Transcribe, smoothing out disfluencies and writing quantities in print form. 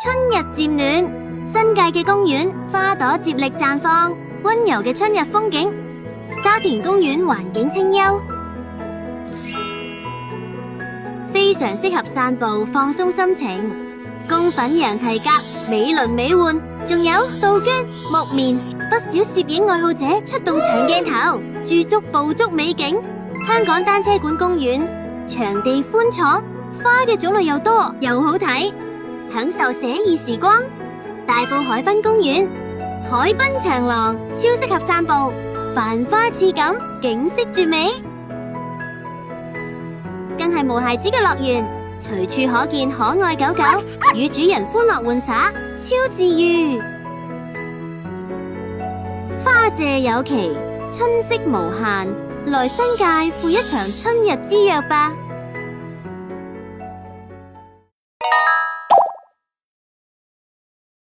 春日漸暖，新界嘅公園花朵接力綻放，溫柔嘅春日風景。沙田公園環境清幽，非常適合散步放鬆心情。宮粉羊蹄甲美輪美奐，仲有杜鵑、木棉，不少攝影愛好者出動長鏡頭，駐足捕捉美景。香港單車館公園場地寬敞，花嘅種類又多又好睇，享受寫意時光。大埔海濱公園海濱長廊超適合散步，繁花似錦，景色絕美，更係無孩子嘅樂園，隨處可見可愛狗狗與主人歡樂玩耍，超治癒。花謝有期，春色無限，來新界赴一場春日之約吧。